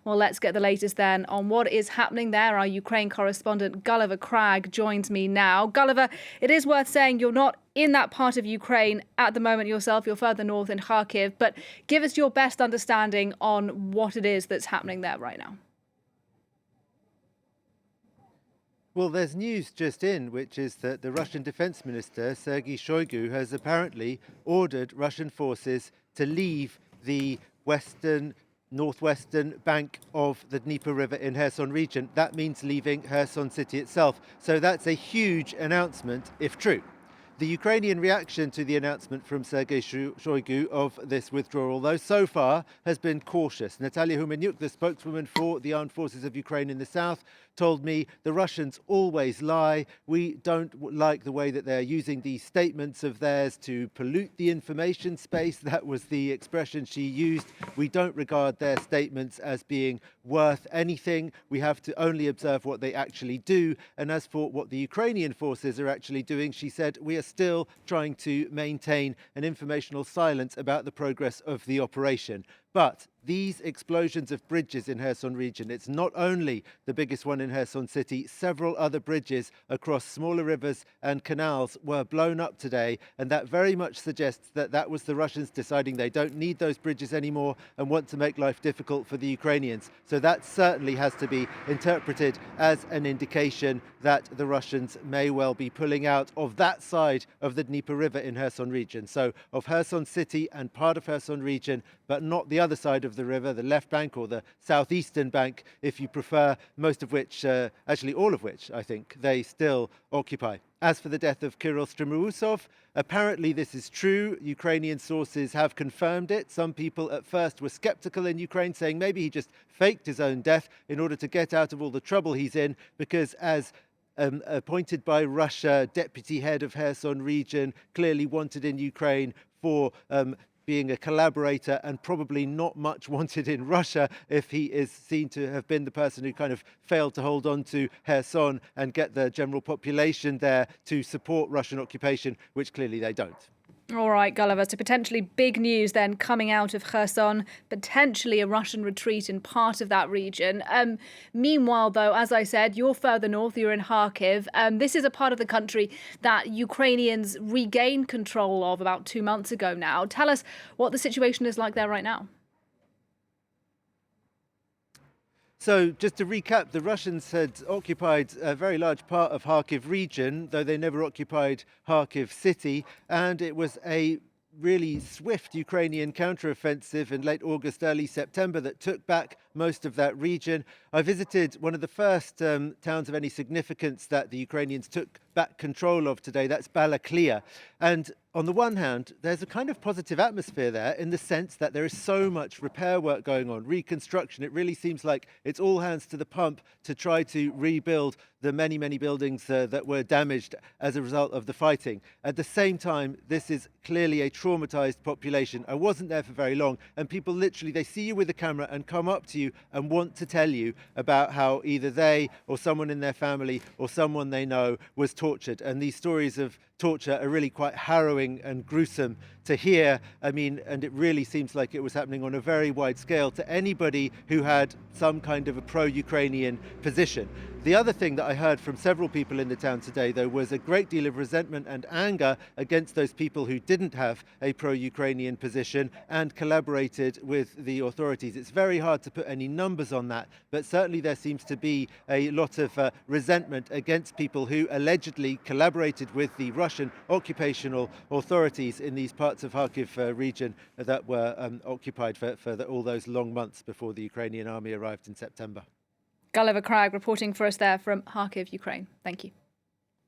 Well, let's get the latest then on what is happening there. Our Ukraine correspondent Gulliver Cragg joins me now. Gulliver, it is worth saying you're not in that part of Ukraine at the moment yourself. You're further north in Kharkiv, but give us your best understanding on what it is that's happening there right now. Well, there's news just in, which is that the Russian Defense Minister, Sergei Shoigu, has apparently ordered Russian forces to leave the northwestern bank of the Dnieper River in Kherson region. That means leaving Kherson city itself. So that's a huge announcement, if true. The Ukrainian reaction to the announcement from Sergei Shoigu of this withdrawal, though, so far has been cautious. Natalia Humeniuk, the spokeswoman for the armed forces of Ukraine in the south, told me the Russians always lie. We don't like the way that they're using these statements of theirs to pollute the information space. That was the expression she used. We don't regard their statements as being worth anything. We have to only observe what they actually do. And as for what the Ukrainian forces are actually doing, she said, we are still trying to maintain an informational silence about the progress of the operation. But these explosions of bridges in Kherson region, it's not only the biggest one in Kherson city, several other bridges across smaller rivers and canals were blown up today. And that very much suggests that that was the Russians deciding they don't need those bridges anymore and want to make life difficult for the Ukrainians. So that certainly has to be interpreted as an indication that the Russians may well be pulling out of that side of the Dnieper River in Kherson region. So of Kherson city and part of Kherson region, but not the other side of the river, the left bank or the southeastern bank, if you prefer, most of which, actually all of which, I think, they still occupy. As for the death of Kirill Strimurusov, apparently this is true. Ukrainian sources have confirmed it. Some people at first were skeptical in Ukraine, saying maybe he just faked his own death in order to get out of all the trouble he's in, because as appointed by Russia, deputy head of Kherson region, clearly wanted in Ukraine for being a collaborator and probably not much wanted in Russia if he is seen to have been the person who kind of failed to hold on to Kherson and get the general population there to support Russian occupation, which clearly they don't. All right, Gulliver, so potentially big news then coming out of Kherson, potentially a Russian retreat in part of that region. Meanwhile, though, as I said, you're further north, you're in Kharkiv. This is a part of the country that Ukrainians regained control of about 2 months ago now. Tell us what the situation is like there right now. So just to recap, the Russians had occupied a very large part of Kharkiv region, though they never occupied Kharkiv city, and it was a really swift Ukrainian counteroffensive in late August, early September that took back most of that region. I visited one of the first towns of any significance that the Ukrainians took back control of today. That's Balaklia. And on the one hand, there's a kind of positive atmosphere there in the sense that there is so much repair work going on, reconstruction. It really seems like it's all hands to the pump to try to rebuild the many, many buildings that were damaged as a result of the fighting. At the same time, this is clearly a traumatized population. I wasn't there for very long, and people literally, they see you with a camera and come up to you and want to tell you about how either they or someone in their family or someone they know was tortured. And these stories of torture are really quite harrowing and gruesome to hear. I mean, and it really seems like it was happening on a very wide scale to anybody who had some kind of a pro-Ukrainian position. The other thing that I heard from several people in the town today, though, was a great deal of resentment and anger against those people who didn't have a pro-Ukrainian position and collaborated with the authorities. It's very hard to put any numbers on that, but certainly there seems to be a lot of resentment against people who allegedly collaborated with the Russian occupational authorities in these parts of Kharkiv region that were occupied for all those long months before the Ukrainian army arrived in September. Gulliver Cragg reporting for us there from Kharkiv, Ukraine. Thank you.